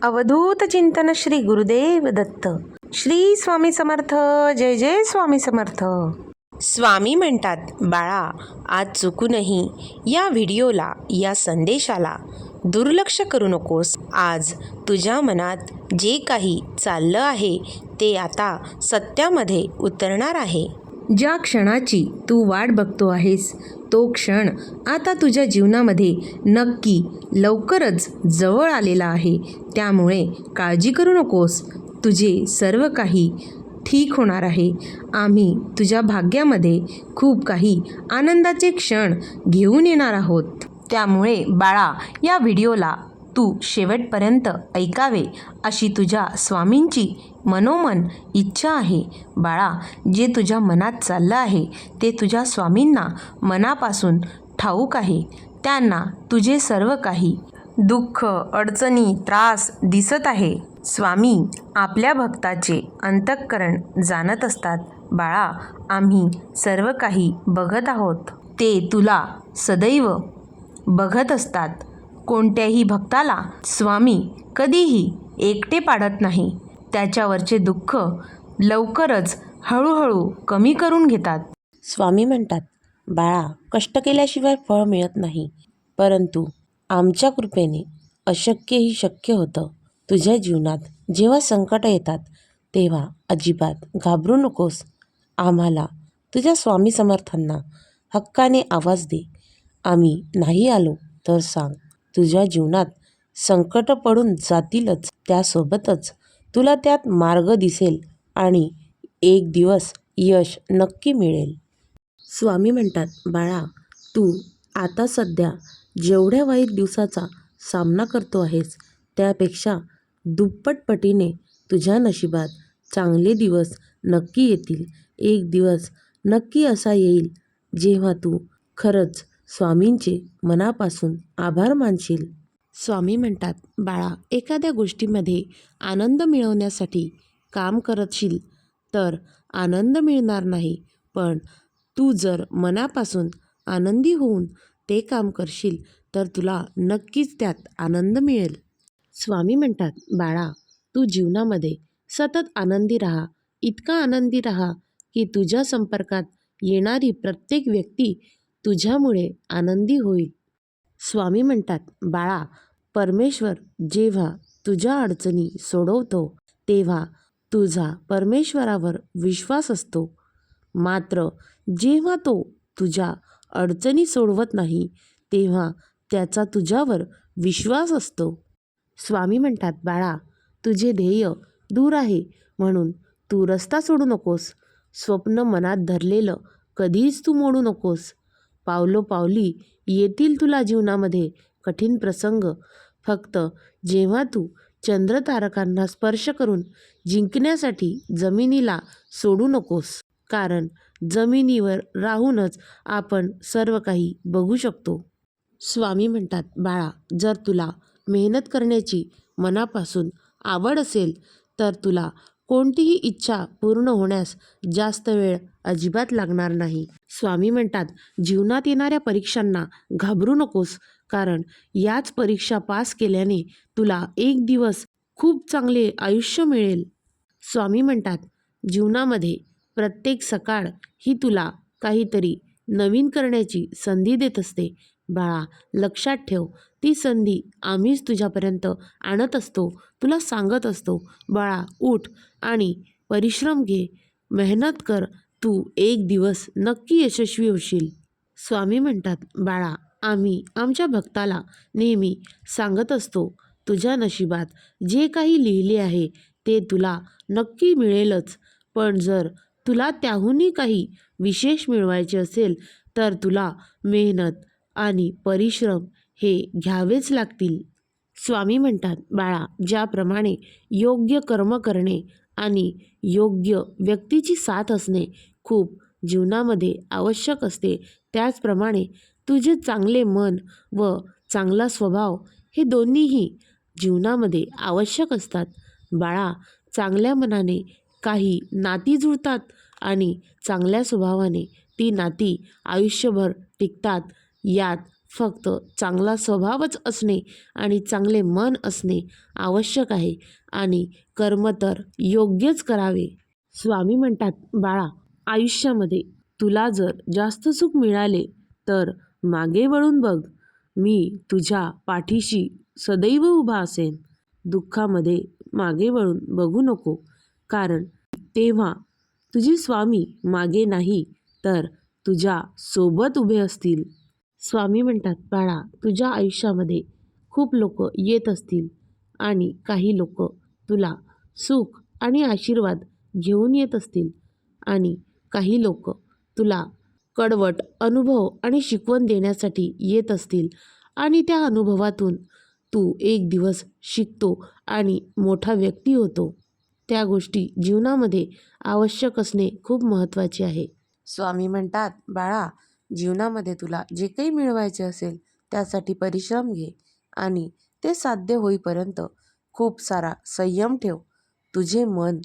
अवधूत चिंतन श्री गुरुदेव दत्त. श्री स्वामी समर्थ. जय जय स्वामी समर्थ. स्वामी म्हणतात, बाळा, आज चुकूनही या व्हिडिओला, या संदेशाला दुर्लक्ष करू नकोस. आज तुझ्या मनात जे काही चाललं आहे ते आता सत्यामध्ये उतरणार आहे. ज्या क्षणाची तू वाट बघतो आहेस तो क्षण आता तुझ्या जीवनामध्ये नक्की लवकरच जवळ आलेला आहे. त्यामुळे काळजी करू नकोस. तुझे सर्व काही ठीक होणार आहे. आम्ही तुझ्या भाग्यामध्ये खूप काही आनंदाचे क्षण घेऊन येणार आहोत. त्यामुळे बाळा, या व्हिडिओला तू शेवटपर्यंत ऐकावे अशी तुझ्या स्वामींची मनोमन इच्छा आहे. बाळा, जे तुझ्या मनात चाललं आहे ते तुझ्या स्वामींना मनापासून ठाऊक आहे. त्यांना तुझे सर्व काही दुःख, अडचणी, त्रास दिसत आहे. स्वामी आपल्या भक्ताचे अंतःकरण जाणत असतात. बाळा, आम्ही सर्व काही बघत आहोत. ते तुला सदैव बघत असतात. कोणत्याही भक्ताला स्वामी कधीही एकटे पाडत नाही. त्याच्यावरचे दुःख लवकरच हळूहळू कमी करून घेतात. स्वामी म्हणतात, बाळा, कष्ट केल्याशिवाय फळ मिळत नाही, परंतु आमच्या कृपेने अशक्यही शक्य होतं. तुझ्या जीवनात जेव्हा संकट येतात तेव्हा अजिबात घाबरू नकोस. आम्हाला, तुझ्या स्वामी समर्थांना हक्काने आवाज दे. आम्ही नाही आलो तर सांग. तुझ्या जीवनात संकट पडून जातीलच, त्यासोबतच तुला त्यात मार्ग दिसेल आणि एक दिवस यश नक्की मिळेल. स्वामी म्हणतात, बाळा, तू आता सध्या जेवढ्या वाईट दिवसाचा सामना करतो आहेस त्यापेक्षा दुप्पट पटीने तुझ्या नशिबात चांगले दिवस नक्की येतील. एक दिवस नक्की असा येईल जेव्हा तू खरंच स्वामींचे मनापासून आभार मानशील. स्वामी म्हणतात, बाळा, एखाद्या गोष्टीमध्ये आनंद मिळवण्यासाठी काम करशील तर आनंद मिळणार नाही, पण तू जर मनापासून आनंदी होऊन ते काम करशील तर तुला नक्कीच त्यात आनंद मिळेल. स्वामी म्हणतात, बाळा, तू जीवनामध्ये सतत आनंदी राहा. इतका आनंदी राहा की तुझ्या संपर्कात येणारी प्रत्येक व्यक्ती तुझ्यामुळे आनंदी होईल. स्वामी म्हणतात, बाळा, परमेश्वर जेव्हा तुझ्या अडचणी सोडवतो तेव्हा तुझा परमेश्वरावर विश्वास असतो, मात्र जेव्हा तो तुझ्या अडचणी सोडवत नाही तेव्हा त्याचा तुझ्यावर विश्वास असतो. स्वामी म्हणतात, बाळा, तुझे ध्येय दूर आहे म्हणून तू रस्ता सोडू नकोस. स्वप्न मनात धरलेलं कधीच तू मोडू नकोस. पावलोपावली येतील तुला जीवनामध्ये कठीण प्रसंग. फक्त जेव्हा तू चंद्रतारकांना स्पर्श करून जिंकण्यासाठी जमिनीला सोडू नकोस, कारण जमिनीवर राहूनच आपण सर्व काही बघू शकतो. स्वामी म्हणतात, बाळा, जर तुला मेहनत करण्याची मनापासून आवड असेल तर तुला कोणतीही इच्छा पूर्ण होण्यास जास्त वेळ अजिबात लागणार नाही. स्वामी म्हणतात, जीवनात येणाऱ्या परीक्षांना घाबरू नकोस, कारण याच परीक्षा पास केल्याने तुला एक दिवस खूप चांगले आयुष्य मिळेल. स्वामी म्हणतात, जीवनामध्ये प्रत्येक सकाळ ही तुला काहीतरी नवीन करण्याची संधी देत असते. बाळा, लक्षात ठेव, ती संधी आम्हीच तुझ्यापर्यंत आणत असतो. तुला सांगत असतो, बाळा, उठ आणि परिश्रम घे, मेहनत कर, तू एक दिवस नक्की यशस्वी होशील. स्वामी म्हणतात, बाळा, आम्ही आमच्या भक्ताला नेहमी सांगत असतो, तुझ्या नशिबात जे काही लिहिले आहे ते तुला नक्की मिळेलच, पण जर तुला त्याहूनही काही विशेष मिळवायचे असेल तर तुला मेहनत आणि परिश्रम हे घ्यावेच लागतील. स्वामी म्हणतात, बाळा, ज्याप्रमाणे योग्य कर्म करणे आणि योग्य व्यक्तीची साथ असणे खूप जीवनामध्ये आवश्यक असते, त्याचप्रमाणे तुझे चांगले मन व चांगला स्वभाव हे दोन्हीही जीवनामध्ये आवश्यक असतात. बाळा, चांगल्या मनाने काही नाती जुळतात आणि चांगल्या स्वभावाने ती नाती आयुष्यभर टिकतात. यात फक्त चांगला स्वभावच असणे आणि चांगले मन असणे आवश्यक आहे आणि कर्म तर योग्यच करावे. स्वामी म्हणतात, बाळा, आयुष्यामध्ये तुला जर जास्त सुख मिळाले तर मागे वळून बघ. मी तुझ्या पाठीशी सदैव उभा असेन. दुःखामध्ये मागे वळून बघू नको, कारण तेव्हा तुझे स्वामी मागे नाही तर तुझ्या सोबत उभे असतील. स्वामी म्हणतात, बाळा, तुझ्या आयुष्यामध्ये खूप लोक येत असतील आणि काही लोक तुला सुख आणि आशीर्वाद घेऊन येत असतील आणि काही लोक तुला कडवट अनुभव आणि शिकवण देण्यासाठी येत असतील आणि त्या अनुभवातून तू एक दिवस शिकतो आणि मोठा व्यक्ती होतो. त्या गोष्टी जीवनामध्ये आवश्यक असणे खूप महत्त्वाचे आहे. स्वामी म्हणतात, बाळा, जीवनामध्ये तुला जे काही मिळवायचे असेल त्यासाठी परिश्रम घे आणि ते साध्य होईपर्यंत खूप सारा संयम ठेव. तुझे मन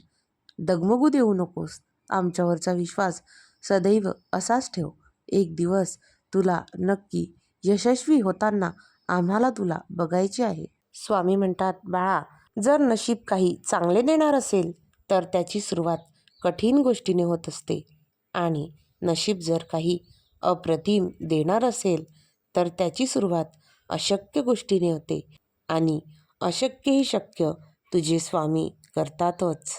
डगमगू देऊ नकोस. आमच्यावरचा विश्वास सदैव असाच ठेव. एक दिवस तुला नक्की यशस्वी होताना आम्हाला तुला बघायचे आहे. स्वामी म्हणतात, बाळा, जर नशीब काही चांगले देणार असेल तर त्याची सुरुवात कठीण गोष्टीने होत असते आणि नशीब जर काही अप्रतिम देणार असेल तर त्याची सुरुवात अशक्य गोष्टीने होते आणि अशक्य ही शक्य तुझे स्वामी करतातच.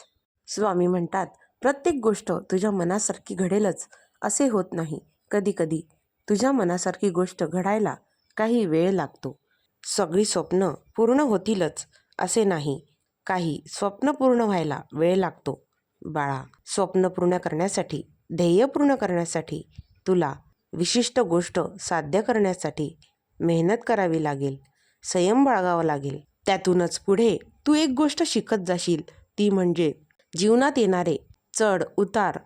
स्वामी म्हणतात, प्रत्येक गोष्ट तुझ्या मनासारखी घडेलच असे होत नाही. कधीकधी तुझ्या मनासारखी गोष्ट घडायला काही वेळ लागतो. सगळी स्वप्न पूर्ण होतीलच असे नाही. काही स्वप्न पूर्ण व्हायला वेळ लागतो. बाळा, स्वप्न पूर्ण करण्यासाठी, ध्येय पूर्ण करण्यासाठी तुला विशिष्ट गोष्ट साध्य करण्यासाठी मेहनत करावी लागेल, संयम बाळगावा लागेल. त्यातूनच पुढे तू एक गोष्ट शिकत जाशील, ती म्हणजे जीवनात येणारे चढ उतार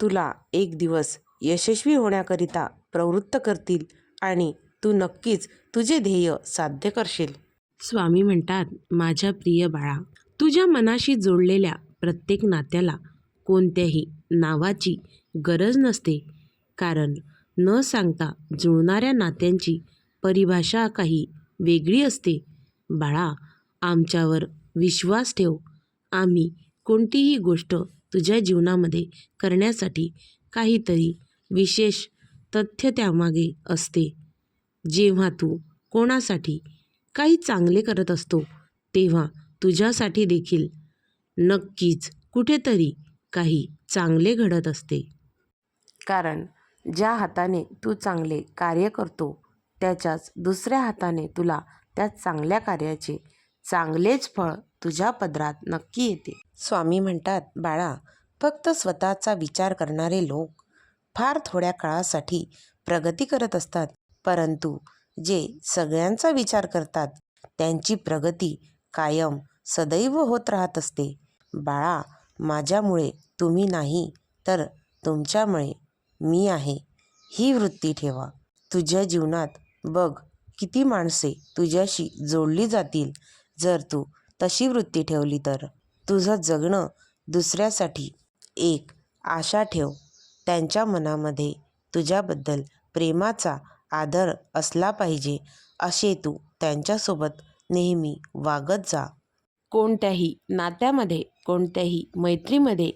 तुला एक दिवस यशस्वी होण्याकरिता प्रवृत्त करतील आणि तू नक्कीच तुझे ध्येय साध्य करशील. स्वामी म्हणतात, माझ्या प्रिय बाळा, तुझ्या मनाशी जोडलेल्या प्रत्येक नात्याला कोणत्याही नावाची गरज नसते, कारण न सांगता जुळणाऱ्या नात्यांची परिभाषा काही वेगळी असते. बाळा, आमच्यावर विश्वास ठेव. आम्ही कोणतीही गोष्ट तुझ्या जीवनामध्ये करण्यासाठी काहीतरी विशेष तथ्य त्यामागे असते. जेव्हा तू कोणासाठी काही चांगले करत असतो तेव्हा तुझ्यासाठी देखील नक्कीच कुठेतरी काही चांगले घडत असते. कारण ज्या हाताने तू चांगले कार्य करतो त्याच्याच दुसऱ्या हाताने तुला त्या चांगल्या कार्याचे चांगलेच फळ तुझ्या पदरात नक्की येते. स्वामी म्हणतात, बाळा, फक्त स्वतःचा विचार करणारे लोक फार थोड्या काळासाठी प्रगती करत असतात, परंतु जे सगळ्यांचा विचार करतात त्यांची प्रगती कायम सदैव होत राहत असते. बाळा, माझ्यामुळे तुम्ही नाही तर तुमच्यामुळे मी आहे, ही वृत्ती ठेवा. तुझ्या जीवनात बघ किती माणसे तुझ्याशी जोडली जातील. जर तू तशी वृत्ती ठेवली तर तुझं जगणं दुसऱ्यासाठी एक आशा ठेव. त्यांच्या मनामध्ये तुझ्याबद्दल प्रेमाचा आदर असला पाहिजे असे तू त्यांच्यासोबत नेहमी वागत जा. कोणत्याही नात्यामध्ये, कोणत्याही मैत्रीमध्ये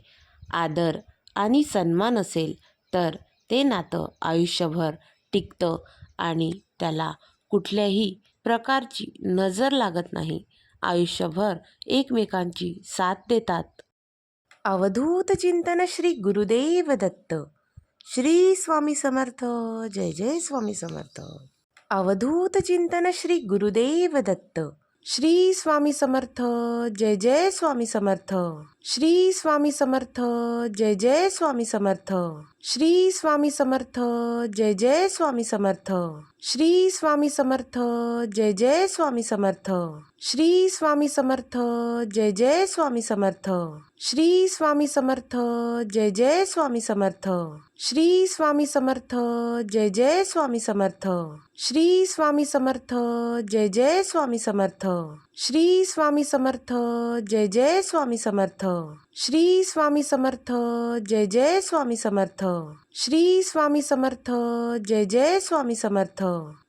आदर आणि सन्मान असेल तर ते नातं आयुष्यभर टिकतं आणि त्याला कुठल्याही प्रकारची नजर लागत नाही. आयुष्यभर एकमेकांची साथ देतात. अवधूत चिंतन श्री गुरुदेव दत्त. श्री स्वामी समर्थ. जय जय स्वामी समर्थ. अवधूत चिंतन श्री गुरुदेव दत्त. श्री स्वामी समर्थ. जय जय स्वामी समर्थ. श्री स्वामी समर्थ. जय जय स्वामी समर्थ. श्री स्वामी समर्थ. जय जय स्वामी समर्थ. श्री स्वामी समर्थ. जय जय स्वामी समर्थ. श्री स्वामी समर्थ. जय जय स्वामी समर्थ. श्री स्वामी समर्थ. जय जय स्वामी समर्थ. श्री स्वामी समर्थ. जय जय स्वामी समर्थ. श्री स्वामी समर्थ. जय जय स्वामी समर्थ. श्री स्वामी समर्थ. जय जय स्वामी समर्थ. श्री स्वामी समर्थ. जय जय स्वामी समर्थ. श्री स्वामी समर्थ. जय जय स्वामी समर्थ.